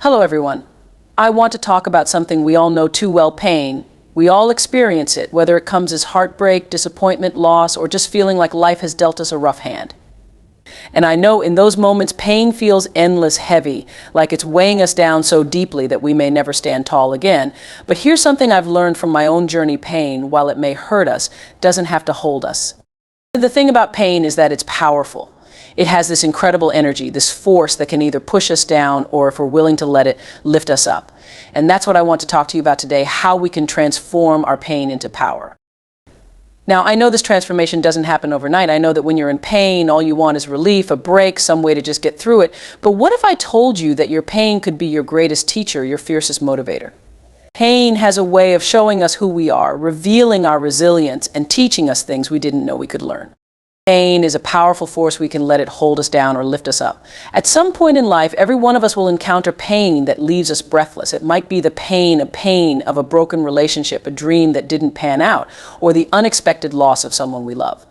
Hello everyone. I want to talk about something we all know too well, pain. We all experience it, whether it comes as heartbreak, disappointment, loss, or just feeling like life has dealt us a rough hand. And I know in those moments, pain feels endless, heavy, like it's weighing us down so deeply that we may never stand tall again. But here's something I've learned from my own journey: pain, while it may hurt us, doesn't have to hold us. The thing about pain is that it's powerful. It has this incredible energy, this force that can either push us down or, if we're willing to let it, lift us up. And that's what I want to talk to you about today: how we can transform our pain into power. Now, I know this transformation doesn't happen overnight. I know that when you're in pain, all you want is relief, a break, some way to just get through it. But what if I told you that your pain could be your greatest teacher, your fiercest motivator? Pain has a way of showing us who we are, revealing our resilience, and teaching us things we didn't know we could learn. Pain is a powerful force. We can let it hold us down or lift us up. At some point in life, every one of us will encounter pain that leaves us breathless. It might be the pain of a broken relationship, a dream that didn't pan out, or the unexpected loss of someone we love.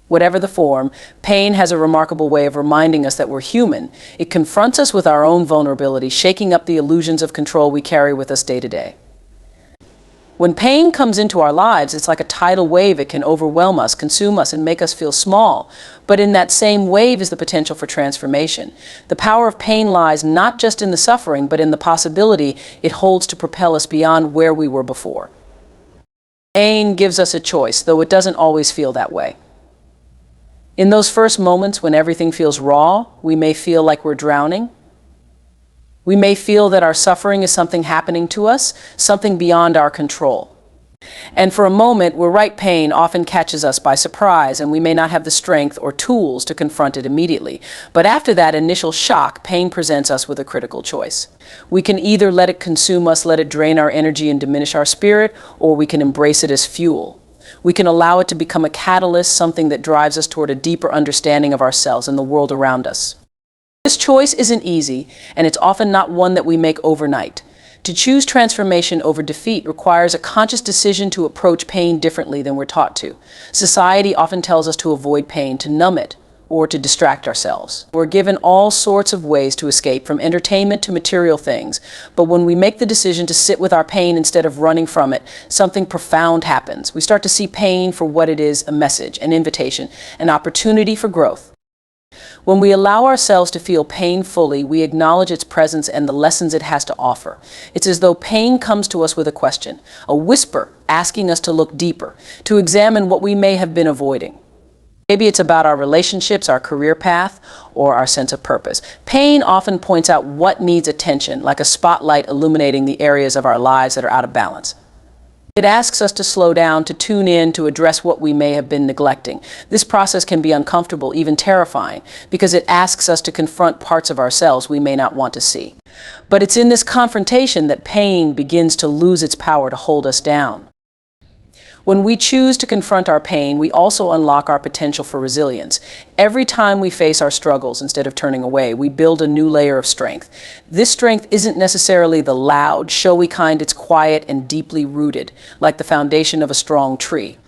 Whatever the form, pain has a remarkable way of reminding us that we're human. It confronts us with our own vulnerability, shaking up the illusions of control we carry with us day to day. When pain comes into our lives, it's like a tidal wave. It can overwhelm us, consume us, and make us feel small. But in that same wave is the potential for transformation. The power of pain lies not just in the suffering, but in the possibility it holds to propel us beyond where we were before. Pain gives us a choice, though it doesn't always feel that way. In those first moments when everything feels raw, we may feel like we're drowning. We may feel that our suffering is something happening to us, something beyond our control. And for a moment, we're right, pain often catches us by surprise, and we may not have the strength or tools to confront it immediately. But after that initial shock, pain presents us with a critical choice. We can either let it consume us, let it drain our energy and diminish our spirit, or we can embrace it as fuel. We can allow it to become a catalyst, something that drives us toward a deeper understanding of ourselves and the world around us. This choice isn't easy, and it's often not one that we make overnight. To choose transformation over defeat requires a conscious decision to approach pain differently than we're taught to. Society often tells us to avoid pain, to numb it, or to distract ourselves. We're given all sorts of ways to escape, from entertainment to material things. But when we make the decision to sit with our pain instead of running from it, something profound happens. We start to see pain for what it is: a message, an invitation, an opportunity for growth. When we allow ourselves to feel pain fully, we acknowledge its presence and the lessons it has to offer. It's as though pain comes to us with a question, a whisper asking us to look deeper, to examine what we may have been avoiding. Maybe it's about our relationships, our career path, or our sense of purpose. Pain often points out what needs attention, like a spotlight illuminating the areas of our lives that are out of balance. It asks us to slow down, to tune in, to address what we may have been neglecting. This process can be uncomfortable, even terrifying, because it asks us to confront parts of ourselves we may not want to see. But it's in this confrontation that pain begins to lose its power to hold us down. When we choose to confront our pain, we also unlock our potential for resilience. Every time we face our struggles instead of turning away, we build a new layer of strength. This strength isn't necessarily the loud, showy kind. It's quiet and deeply rooted, like the foundation of a strong tree.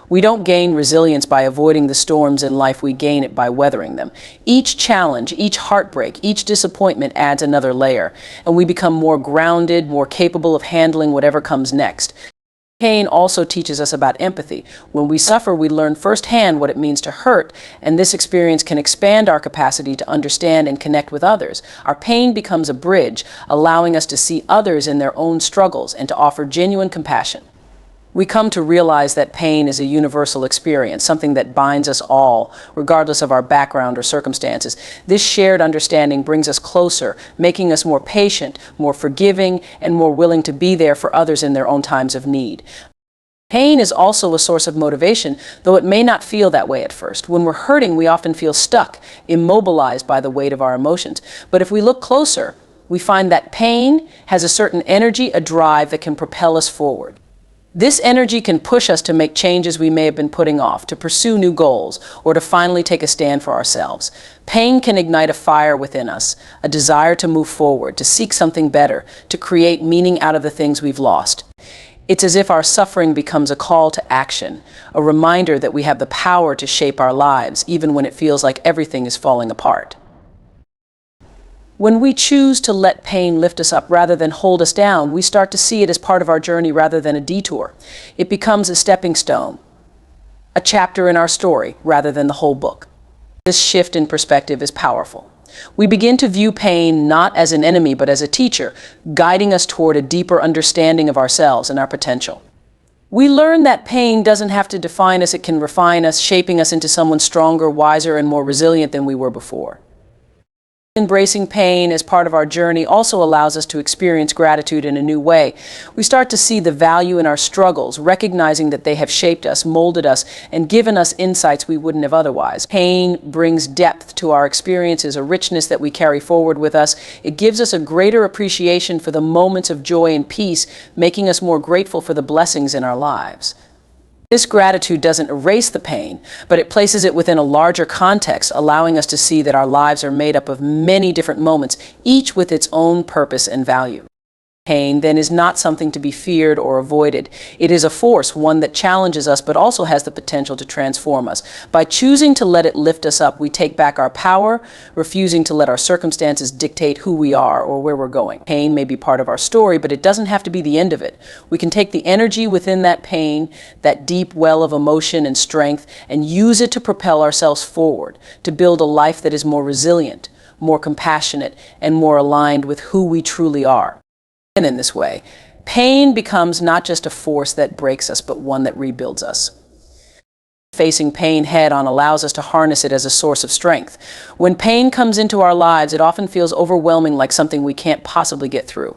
We don't gain resilience by avoiding the storms in life. We gain it by weathering them. Each challenge, each heartbreak, each disappointment adds another layer, and we become more grounded, more capable of handling whatever comes next. Pain also teaches us about empathy. When we suffer, we learn firsthand what it means to hurt, and this experience can expand our capacity to understand and connect with others. Our pain becomes a bridge, allowing us to see others in their own struggles and to offer genuine compassion. We come to realize that pain is a universal experience, something that binds us all, regardless of our background or circumstances. This shared understanding brings us closer, making us more patient, more forgiving, and more willing to be there for others in their own times of need. Pain is also a source of motivation, though it may not feel that way at first. When we're hurting, we often feel stuck, immobilized by the weight of our emotions. But if we look closer, we find that pain has a certain energy, a drive that can propel us forward. This energy can push us to make changes we may have been putting off, to pursue new goals, or to finally take a stand for ourselves. Pain can ignite a fire within us, a desire to move forward, to seek something better, to create meaning out of the things we've lost. It's as if our suffering becomes a call to action, a reminder that we have the power to shape our lives, even when it feels like everything is falling apart. When we choose to let pain lift us up rather than hold us down, we start to see it as part of our journey rather than a detour. It becomes a stepping stone, a chapter in our story rather than the whole book. This shift in perspective is powerful. We begin to view pain not as an enemy but as a teacher, guiding us toward a deeper understanding of ourselves and our potential. We learn that pain doesn't have to define us, it can refine us, shaping us into someone stronger, wiser, and more resilient than we were before. Embracing pain as part of our journey also allows us to experience gratitude in a new way. We start to see the value in our struggles, recognizing that they have shaped us, molded us, and given us insights we wouldn't have otherwise. Pain brings depth to our experiences, a richness that we carry forward with us. It gives us a greater appreciation for the moments of joy and peace, making us more grateful for the blessings in our lives. This gratitude doesn't erase the pain, but it places it within a larger context, allowing us to see that our lives are made up of many different moments, each with its own purpose and value. Pain, then, is not something to be feared or avoided. It is a force, one that challenges us but also has the potential to transform us. By choosing to let it lift us up, we take back our power, refusing to let our circumstances dictate who we are or where we're going. Pain may be part of our story, but it doesn't have to be the end of it. We can take the energy within that pain, that deep well of emotion and strength, and use it to propel ourselves forward, to build a life that is more resilient, more compassionate, and more aligned with who we truly are. And in this way, pain becomes not just a force that breaks us, but one that rebuilds us. Facing pain head-on allows us to harness it as a source of strength. When pain comes into our lives, it often feels overwhelming, like something we can't possibly get through.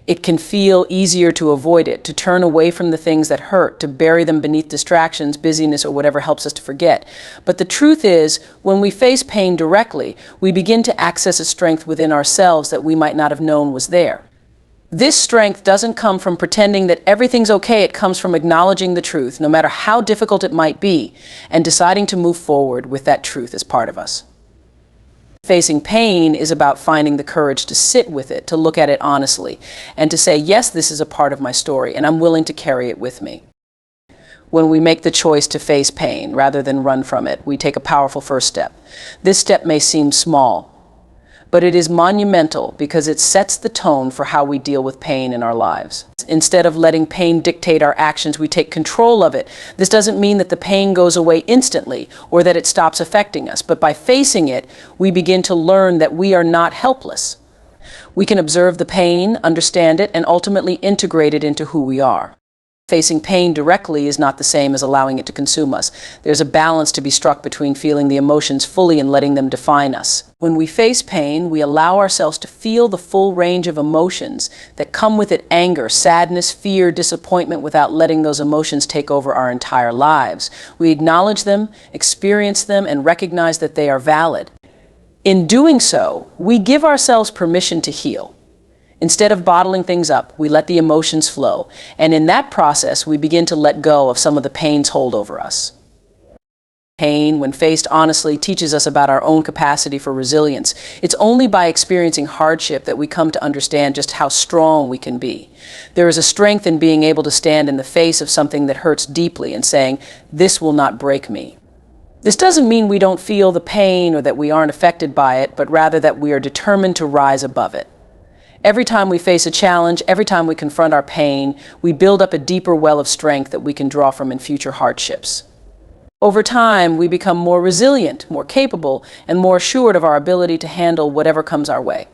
It can feel easier to avoid it, to turn away from the things that hurt, to bury them beneath distractions, busyness, or whatever helps us to forget. But the truth is, when we face pain directly, we begin to access a strength within ourselves that we might not have known was there. This strength doesn't come from pretending that everything's okay. It comes from acknowledging the truth, no matter how difficult it might be, and deciding to move forward with that truth as part of us. Facing pain is about finding the courage to sit with it, to look at it honestly, and to say, yes, this is a part of my story, and I'm willing to carry it with me. When we make the choice to face pain rather than run from it, we take a powerful first step. This step may seem small, but it is monumental because it sets the tone for how we deal with pain in our lives. Instead of letting pain dictate our actions, we take control of it. This doesn't mean that the pain goes away instantly or that it stops affecting us, but by facing it, we begin to learn that we are not helpless. We can observe the pain, understand it, and ultimately integrate it into who we are. Facing pain directly is not the same as allowing it to consume us. There's a balance to be struck between feeling the emotions fully and letting them define us. When we face pain, we allow ourselves to feel the full range of emotions that come with it: anger, sadness, fear, disappointment, without letting those emotions take over our entire lives. We acknowledge them, experience them, and recognize that they are valid. In doing so, we give ourselves permission to heal. Instead of bottling things up, we let the emotions flow, and in that process, we begin to let go of some of the pain's hold over us. Pain, when faced honestly, teaches us about our own capacity for resilience. It's only by experiencing hardship that we come to understand just how strong we can be. There is a strength in being able to stand in the face of something that hurts deeply and saying, "This will not break me." This doesn't mean we don't feel the pain or that we aren't affected by it, but rather that we are determined to rise above it. Every time we face a challenge, every time we confront our pain, we build up a deeper well of strength that we can draw from in future hardships. Over time, we become more resilient, more capable, and more assured of our ability to handle whatever comes our way.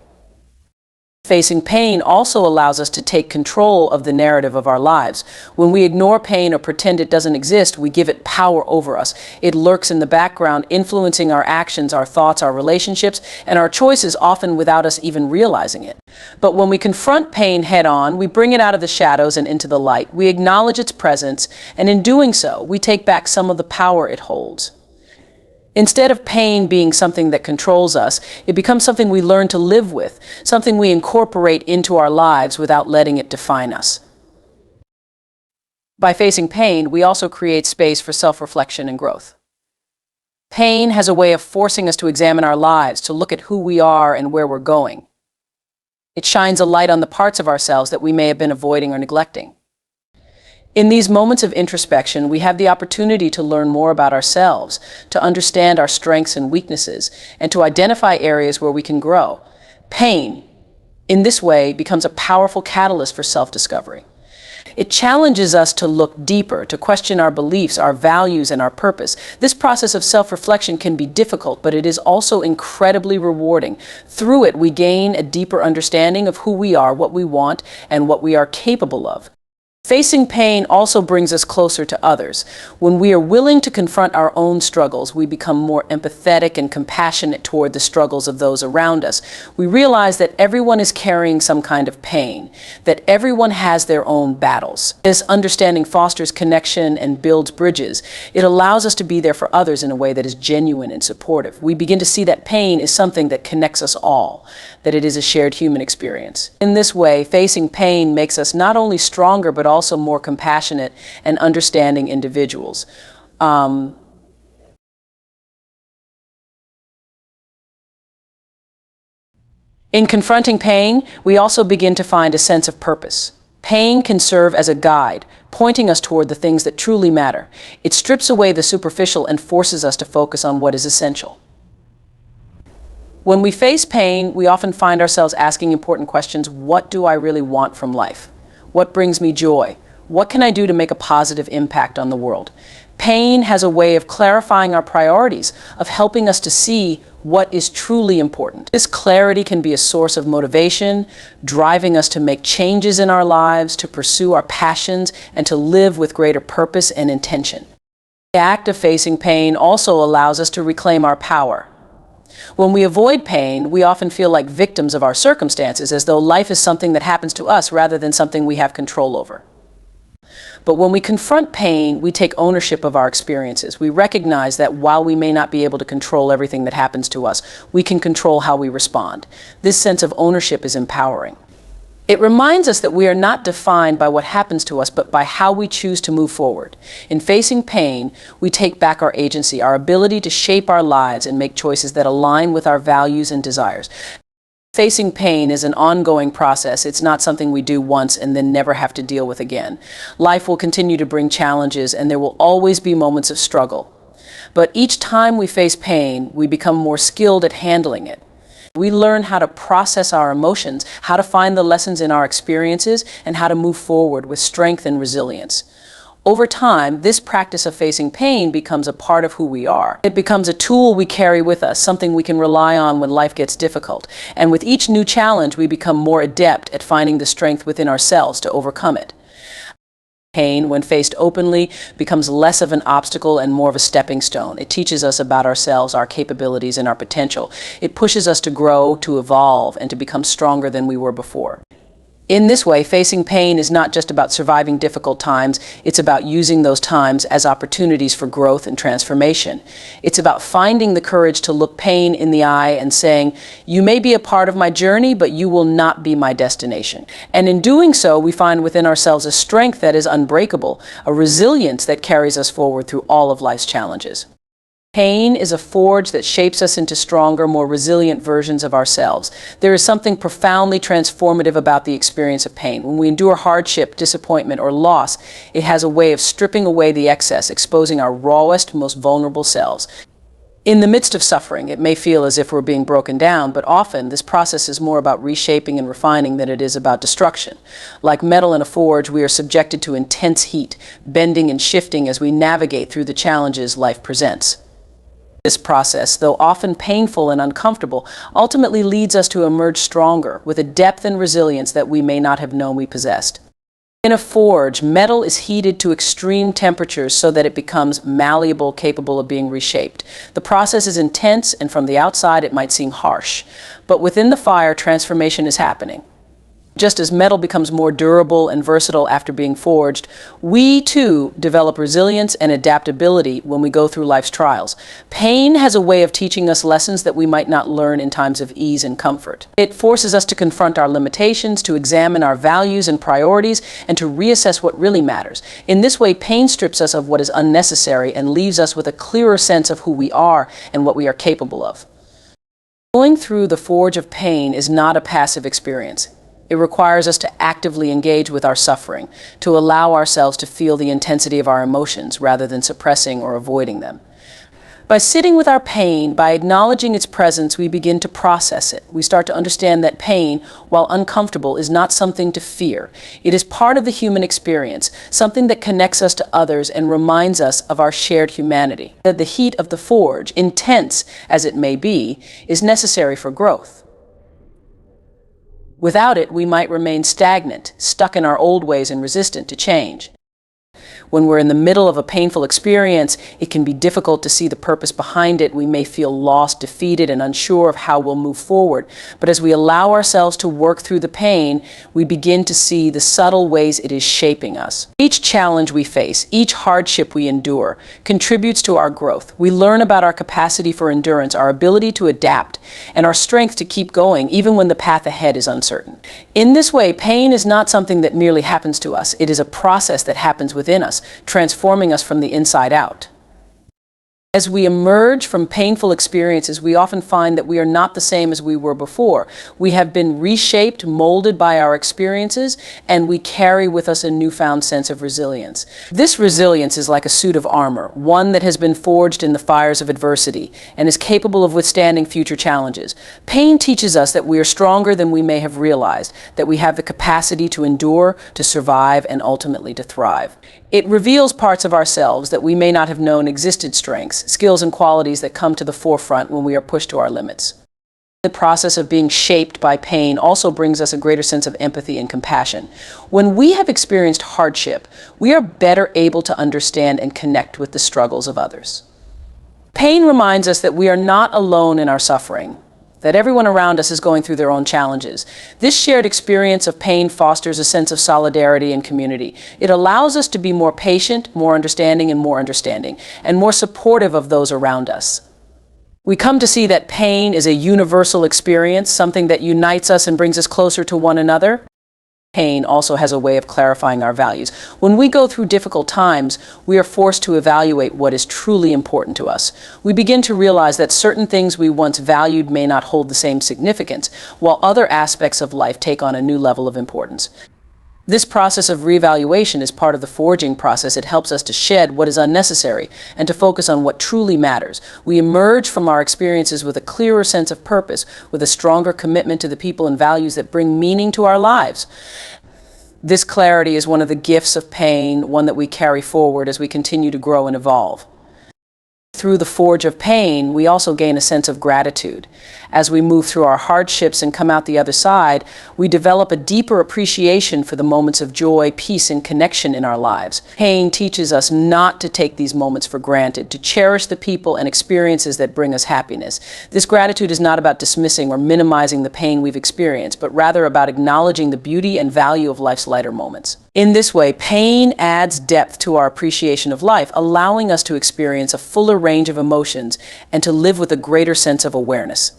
Facing pain also allows us to take control of the narrative of our lives. When we ignore pain or pretend it doesn't exist, we give it power over us. It lurks in the background, influencing our actions, our thoughts, our relationships, and our choices, often without us even realizing it. But when we confront pain head-on, we bring it out of the shadows and into the light. We acknowledge its presence, and in doing so, we take back some of the power it holds. Instead of pain being something that controls us, it becomes something we learn to live with, something we incorporate into our lives without letting it define us. By facing pain, we also create space for self-reflection and growth. Pain has a way of forcing us to examine our lives, to look at who we are and where we're going. It shines a light on the parts of ourselves that we may have been avoiding or neglecting. In these moments of introspection, we have the opportunity to learn more about ourselves, to understand our strengths and weaknesses, and to identify areas where we can grow. Pain, in this way, becomes a powerful catalyst for self-discovery. It challenges us to look deeper, to question our beliefs, our values, and our purpose. This process of self-reflection can be difficult, but it is also incredibly rewarding. Through it, we gain a deeper understanding of who we are, what we want, and what we are capable of. Facing pain also brings us closer to others. When we are willing to confront our own struggles, we become more empathetic and compassionate toward the struggles of those around us. We realize that everyone is carrying some kind of pain, that everyone has their own battles. This understanding fosters connection and builds bridges. It allows us to be there for others in a way that is genuine and supportive. We begin to see that pain is something that connects us all, that it is a shared human experience. In this way, facing pain makes us not only stronger, but also more compassionate and understanding individuals. In confronting pain, we also begin to find a sense of purpose. Pain can serve as a guide, pointing us toward the things that truly matter. It strips away the superficial and forces us to focus on what is essential. When we face pain, we often find ourselves asking important questions. What do I really want from life? What brings me joy? What can I do to make a positive impact on the world? Pain has a way of clarifying our priorities, of helping us to see what is truly important. This clarity can be a source of motivation, driving us to make changes in our lives, to pursue our passions, and to live with greater purpose and intention. The act of facing pain also allows us to reclaim our power. When we avoid pain, we often feel like victims of our circumstances, as though life is something that happens to us rather than something we have control over. But when we confront pain, we take ownership of our experiences. We recognize that while we may not be able to control everything that happens to us, we can control how we respond. This sense of ownership is empowering. It reminds us that we are not defined by what happens to us, but by how we choose to move forward. In facing pain, we take back our agency, our ability to shape our lives and make choices that align with our values and desires. Facing pain is an ongoing process. It's not something we do once and then never have to deal with again. Life will continue to bring challenges, and there will always be moments of struggle. But each time we face pain, we become more skilled at handling it. We learn how to process our emotions, how to find the lessons in our experiences, and how to move forward with strength and resilience. Over time, this practice of facing pain becomes a part of who we are. It becomes a tool we carry with us, something we can rely on when life gets difficult. And with each new challenge, we become more adept at finding the strength within ourselves to overcome it. Pain, when faced openly, becomes less of an obstacle and more of a stepping stone. It teaches us about ourselves, our capabilities, and our potential. It pushes us to grow, to evolve, and to become stronger than we were before. In this way, facing pain is not just about surviving difficult times, it's about using those times as opportunities for growth and transformation. It's about finding the courage to look pain in the eye and saying, "You may be a part of my journey, but you will not be my destination." And in doing so, we find within ourselves a strength that is unbreakable, a resilience that carries us forward through all of life's challenges. Pain is a forge that shapes us into stronger, more resilient versions of ourselves. There is something profoundly transformative about the experience of pain. When we endure hardship, disappointment, or loss, it has a way of stripping away the excess, exposing our rawest, most vulnerable selves. In the midst of suffering, it may feel as if we're being broken down, but often this process is more about reshaping and refining than it is about destruction. Like metal in a forge, we are subjected to intense heat, bending and shifting as we navigate through the challenges life presents. This process, though often painful and uncomfortable, ultimately leads us to emerge stronger, with a depth and resilience that we may not have known we possessed. In a forge, metal is heated to extreme temperatures so that it becomes malleable, capable of being reshaped. The process is intense, and from the outside it might seem harsh. But within the fire, transformation is happening. Just as metal becomes more durable and versatile after being forged, we too develop resilience and adaptability when we go through life's trials. Pain has a way of teaching us lessons that we might not learn in times of ease and comfort. It forces us to confront our limitations, to examine our values and priorities, and to reassess what really matters. In this way, pain strips us of what is unnecessary and leaves us with a clearer sense of who we are and what we are capable of. Going through the forge of pain is not a passive experience. It requires us to actively engage with our suffering, to allow ourselves to feel the intensity of our emotions rather than suppressing or avoiding them. By sitting with our pain, by acknowledging its presence, we begin to process it. We start to understand that pain, while uncomfortable, is not something to fear. It is part of the human experience, something that connects us to others and reminds us of our shared humanity. That the heat of the forge, intense as it may be, is necessary for growth. Without it, we might remain stagnant, stuck in our old ways and resistant to change. When we're in the middle of a painful experience, it can be difficult to see the purpose behind it. We may feel lost, defeated, and unsure of how we'll move forward. But as we allow ourselves to work through the pain, we begin to see the subtle ways it is shaping us. Each challenge we face, each hardship we endure, contributes to our growth. We learn about our capacity for endurance, our ability to adapt, and our strength to keep going even when the path ahead is uncertain. In this way, pain is not something that merely happens to us. It is a process that happens within us, transforming us from the inside out. As we emerge from painful experiences, we often find that we are not the same as we were before. We have been reshaped, molded by our experiences, and we carry with us a newfound sense of resilience. This resilience is like a suit of armor, one that has been forged in the fires of adversity and is capable of withstanding future challenges. Pain teaches us that we are stronger than we may have realized, that we have the capacity to endure, to survive, and ultimately to thrive. It reveals parts of ourselves that we may not have known existed strengths, skills and qualities that come to the forefront when we are pushed to our limits. The process of being shaped by pain also brings us a greater sense of empathy and compassion. When we have experienced hardship, we are better able to understand and connect with the struggles of others. Pain reminds us that we are not alone in our suffering, that everyone around us is going through their own challenges. This shared experience of pain fosters a sense of solidarity and community. It allows us to be more patient, more understanding, and more supportive of those around us. We come to see that pain is a universal experience, something that unites us and brings us closer to one another. Pain also has a way of clarifying our values. When we go through difficult times, we are forced to evaluate what is truly important to us. We begin to realize that certain things we once valued may not hold the same significance, while other aspects of life take on a new level of importance. This process of reevaluation is part of the forging process. It helps us to shed what is unnecessary and to focus on what truly matters. We emerge from our experiences with a clearer sense of purpose, with a stronger commitment to the people and values that bring meaning to our lives. This clarity is one of the gifts of pain, one that we carry forward as we continue to grow and evolve. Through the forge of pain, we also gain a sense of gratitude. As we move through our hardships and come out the other side, we develop a deeper appreciation for the moments of joy, peace, and connection in our lives. Pain teaches us not to take these moments for granted, to cherish the people and experiences that bring us happiness. This gratitude is not about dismissing or minimizing the pain we've experienced, but rather about acknowledging the beauty and value of life's lighter moments. In this way, pain adds depth to our appreciation of life, allowing us to experience a fuller range of emotions and to live with a greater sense of awareness.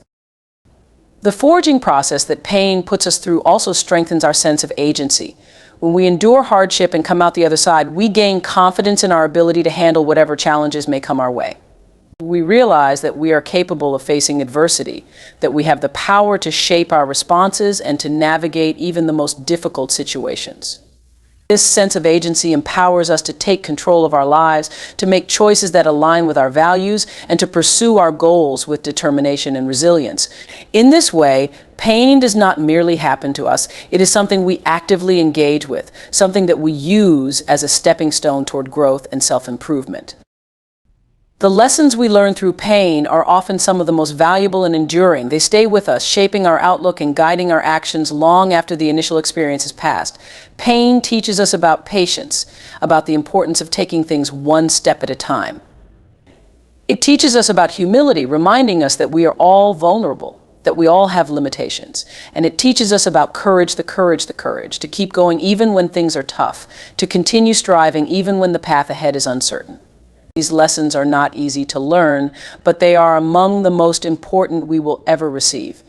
The forging process that pain puts us through also strengthens our sense of agency. When we endure hardship and come out the other side, we gain confidence in our ability to handle whatever challenges may come our way. We realize that we are capable of facing adversity, that we have the power to shape our responses and to navigate even the most difficult situations. This sense of agency empowers us to take control of our lives, to make choices that align with our values, and to pursue our goals with determination and resilience. In this way, pain does not merely happen to us. It is something we actively engage with, something that we use as a stepping stone toward growth and self-improvement. The lessons we learn through pain are often some of the most valuable and enduring. They stay with us, shaping our outlook and guiding our actions long after the initial experience has passed. Pain teaches us about patience, about the importance of taking things one step at a time. It teaches us about humility, reminding us that we are all vulnerable, that we all have limitations. And it teaches us about courage, the courage to keep going even when things are tough, to continue striving even when the path ahead is uncertain. These lessons are not easy to learn, but they are among the most important we will ever receive.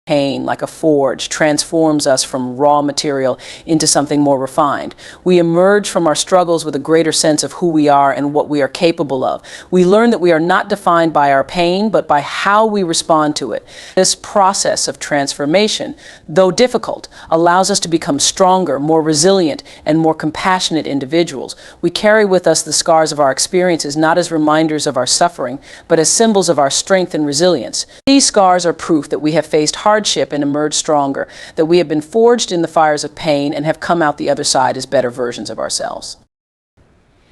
Pain, like a forge, transforms us from raw material into something more refined. We emerge from our struggles with a greater sense of who we are and what we are capable of. We learn that we are not defined by our pain, but by how we respond to it. This process of transformation, though difficult, allows us to become stronger, more resilient, and more compassionate individuals. We carry with us the scars of our experiences not as reminders of our suffering, but as symbols of our strength and resilience. These scars are proof that we have faced hardship and emerged stronger, that we have been forged in the fires of pain and have come out the other side as better versions of ourselves.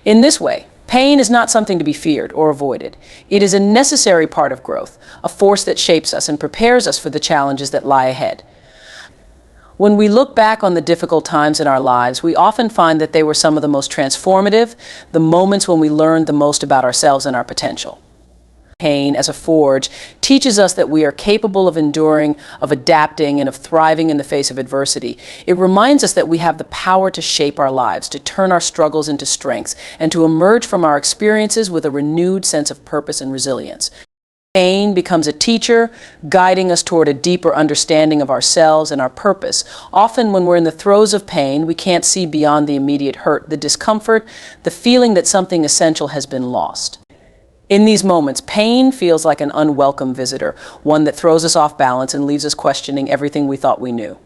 In this way, pain is not something to be feared or avoided. It is a necessary part of growth, a force that shapes us and prepares us for the challenges that lie ahead. When we look back on the difficult times in our lives, we often find that they were some of the most transformative, the moments when we learned the most about ourselves and our potential. Pain, as a forge, teaches us that we are capable of enduring, of adapting, and of thriving in the face of adversity. It reminds us that we have the power to shape our lives, to turn our struggles into strengths, and to emerge from our experiences with a renewed sense of purpose and resilience. Pain becomes a teacher, guiding us toward a deeper understanding of ourselves and our purpose. Often when we're in the throes of pain, we can't see beyond the immediate hurt, the discomfort, the feeling that something essential has been lost. In these moments, pain feels like an unwelcome visitor, one that throws us off balance and leaves us questioning everything we thought we knew.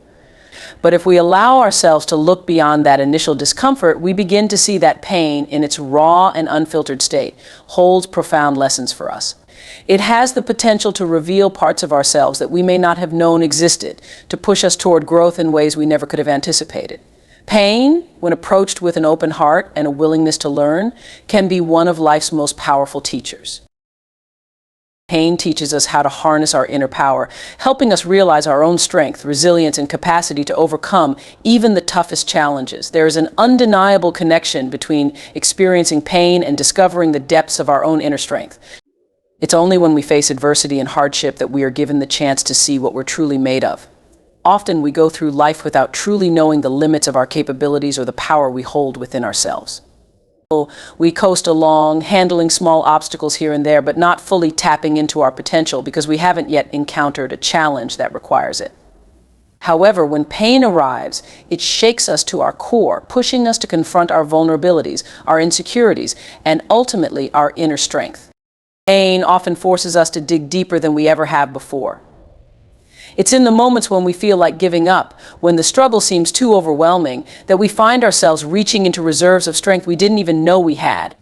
But if we allow ourselves to look beyond that initial discomfort, we begin to see that pain, in its raw and unfiltered state, holds profound lessons for us. It has the potential to reveal parts of ourselves that we may not have known existed, to push us toward growth in ways we never could have anticipated. Pain, when approached with an open heart and a willingness to learn, can be one of life's most powerful teachers. Pain teaches us how to harness our inner power, helping us realize our own strength, resilience, and capacity to overcome even the toughest challenges. There is an undeniable connection between experiencing pain and discovering the depths of our own inner strength. It's only when we face adversity and hardship that we are given the chance to see what we're truly made of. Often we go through life without truly knowing the limits of our capabilities or the power we hold within ourselves. We coast along, handling small obstacles here and there, but not fully tapping into our potential because we haven't yet encountered a challenge that requires it. However, when pain arrives, it shakes us to our core, pushing us to confront our vulnerabilities, our insecurities, and ultimately our inner strength. Pain often forces us to dig deeper than we ever have before. It's in the moments when we feel like giving up, when the struggle seems too overwhelming, that we find ourselves reaching into reserves of strength we didn't even know we had.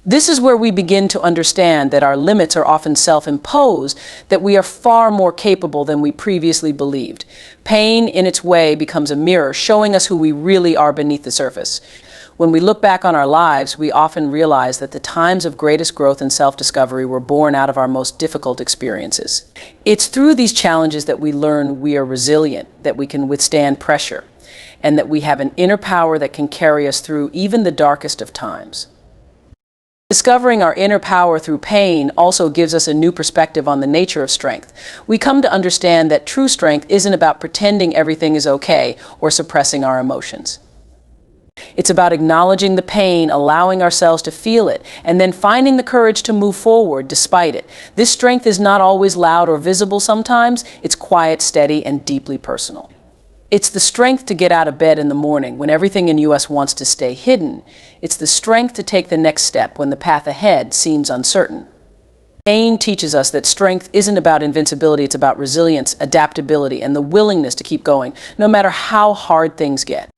This is where we begin to understand that our limits are often self-imposed, that we are far more capable than we previously believed. Pain, in its way, becomes a mirror, showing us who we really are beneath the surface. When we look back on our lives, we often realize that the times of greatest growth and self-discovery were born out of our most difficult experiences. It's through these challenges that we learn we are resilient, that we can withstand pressure, and that we have an inner power that can carry us through even the darkest of times. Discovering our inner power through pain also gives us a new perspective on the nature of strength. We come to understand that true strength isn't about pretending everything is okay or suppressing our emotions. It's about acknowledging the pain, allowing ourselves to feel it, and then finding the courage to move forward despite it. This strength is not always loud or visible sometimes. It's quiet, steady, and deeply personal. It's the strength to get out of bed in the morning when everything in us wants to stay hidden. It's the strength to take the next step when the path ahead seems uncertain. Pain teaches us that strength isn't about invincibility, it's about resilience, adaptability, and the willingness to keep going, no matter how hard things get.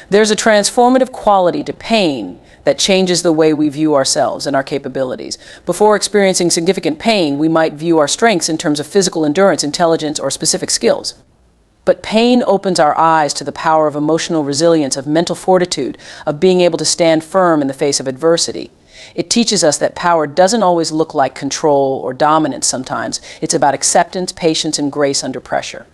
There's a transformative quality to pain that changes the way we view ourselves and our capabilities. Before experiencing significant pain, we might view our strengths in terms of physical endurance, intelligence, or specific skills. But pain opens our eyes to the power of emotional resilience, of mental fortitude, of being able to stand firm in the face of adversity. It teaches us that power doesn't always look like control or dominance sometimes. It's about acceptance, patience, and grace under pressure.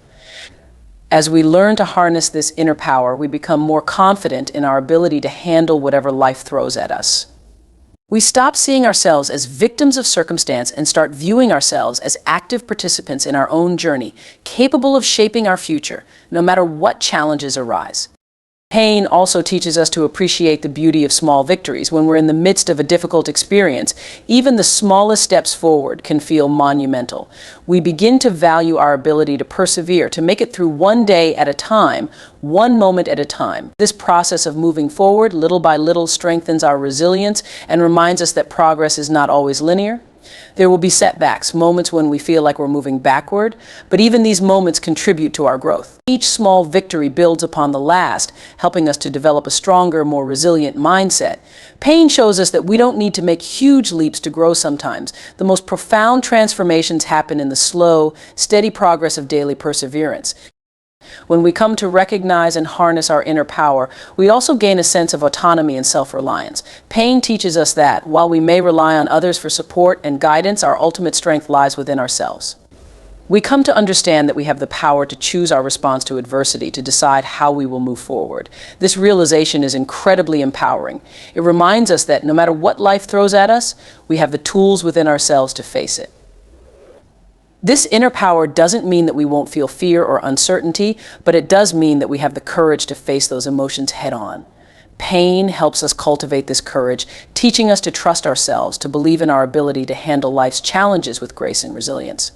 As we learn to harness this inner power, we become more confident in our ability to handle whatever life throws at us. We stop seeing ourselves as victims of circumstance and start viewing ourselves as active participants in our own journey, capable of shaping our future, no matter what challenges arise. Pain also teaches us to appreciate the beauty of small victories. When we're in the midst of a difficult experience, even the smallest steps forward can feel monumental. We begin to value our ability to persevere, to make it through one day at a time, one moment at a time. This process of moving forward, little by little, strengthens our resilience and reminds us that progress is not always linear. There will be setbacks, moments when we feel like we're moving backward, but even these moments contribute to our growth. Each small victory builds upon the last, helping us to develop a stronger, more resilient mindset. Pain shows us that we don't need to make huge leaps to grow sometimes. The most profound transformations happen in the slow, steady progress of daily perseverance. When we come to recognize and harness our inner power, we also gain a sense of autonomy and self-reliance. Pain teaches us that, while we may rely on others for support and guidance, our ultimate strength lies within ourselves. We come to understand that we have the power to choose our response to adversity, to decide how we will move forward. This realization is incredibly empowering. It reminds us that no matter what life throws at us, we have the tools within ourselves to face it. This inner power doesn't mean that we won't feel fear or uncertainty, but it does mean that we have the courage to face those emotions head on. Pain helps us cultivate this courage, teaching us to trust ourselves, to believe in our ability to handle life's challenges with grace and resilience.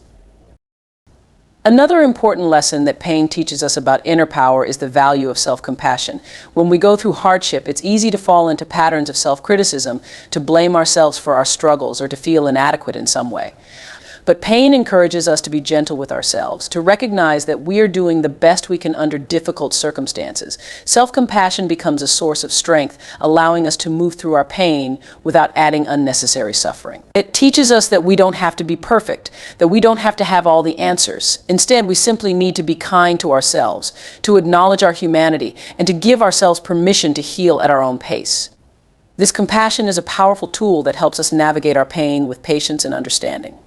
Another important lesson that pain teaches us about inner power is the value of self-compassion. When we go through hardship, it's easy to fall into patterns of self-criticism, to blame ourselves for our struggles, or to feel inadequate in some way. But pain encourages us to be gentle with ourselves, to recognize that we are doing the best we can under difficult circumstances. Self-compassion becomes a source of strength, allowing us to move through our pain without adding unnecessary suffering. It teaches us that we don't have to be perfect, that we don't have to have all the answers. Instead, we simply need to be kind to ourselves, to acknowledge our humanity, and to give ourselves permission to heal at our own pace. This compassion is a powerful tool that helps us navigate our pain with patience and understanding.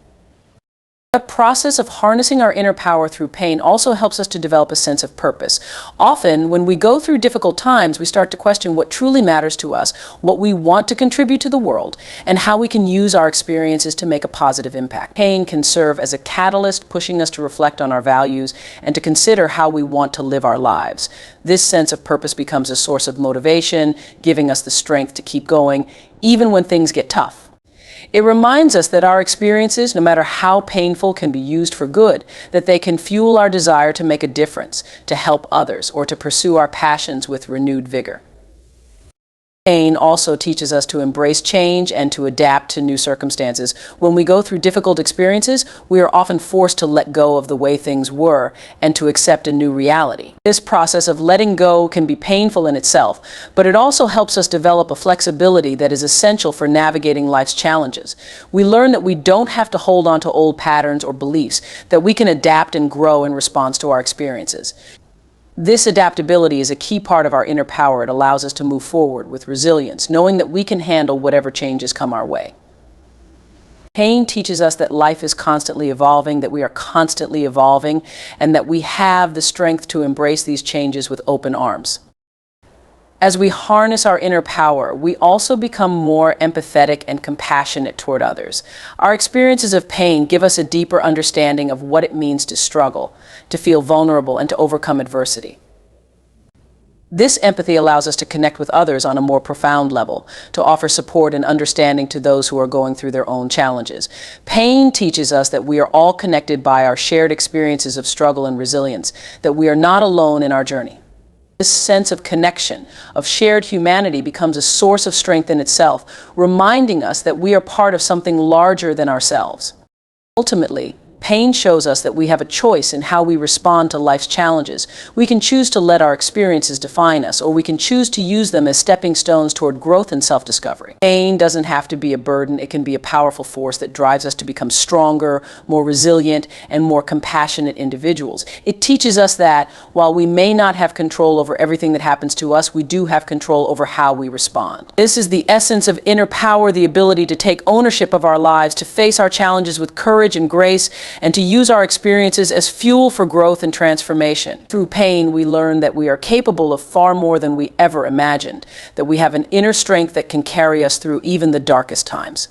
The process of harnessing our inner power through pain also helps us to develop a sense of purpose. Often, when we go through difficult times, we start to question what truly matters to us, what we want to contribute to the world, and how we can use our experiences to make a positive impact. Pain can serve as a catalyst, pushing us to reflect on our values and to consider how we want to live our lives. This sense of purpose becomes a source of motivation, giving us the strength to keep going, even when things get tough. It reminds us that our experiences, no matter how painful, can be used for good, that they can fuel our desire to make a difference, to help others, or to pursue our passions with renewed vigor. Pain also teaches us to embrace change and to adapt to new circumstances. When we go through difficult experiences, we are often forced to let go of the way things were and to accept a new reality. This process of letting go can be painful in itself, but it also helps us develop a flexibility that is essential for navigating life's challenges. We learn that we don't have to hold on to old patterns or beliefs, that we can adapt and grow in response to our experiences. This adaptability is a key part of our inner power. It allows us to move forward with resilience, knowing that we can handle whatever changes come our way. Pain teaches us that life is constantly evolving, that we are constantly evolving, and that we have the strength to embrace these changes with open arms. As we harness our inner power, we also become more empathetic and compassionate toward others. Our experiences of pain give us a deeper understanding of what it means to struggle, to feel vulnerable, and to overcome adversity. This empathy allows us to connect with others on a more profound level, to offer support and understanding to those who are going through their own challenges. Pain teaches us that we are all connected by our shared experiences of struggle and resilience, that we are not alone in our journey. This sense of connection, of shared humanity, becomes a source of strength in itself, reminding us that we are part of something larger than ourselves. Ultimately, pain shows us that we have a choice in how we respond to life's challenges. We can choose to let our experiences define us, or we can choose to use them as stepping stones toward growth and self-discovery. Pain doesn't have to be a burden. It can be a powerful force that drives us to become stronger, more resilient, and more compassionate individuals. It teaches us that while we may not have control over everything that happens to us, we do have control over how we respond. This is the essence of inner power, the ability to take ownership of our lives, to face our challenges with courage and grace, and to use our experiences as fuel for growth and transformation. Through pain, we learn that we are capable of far more than we ever imagined, that we have an inner strength that can carry us through even the darkest times.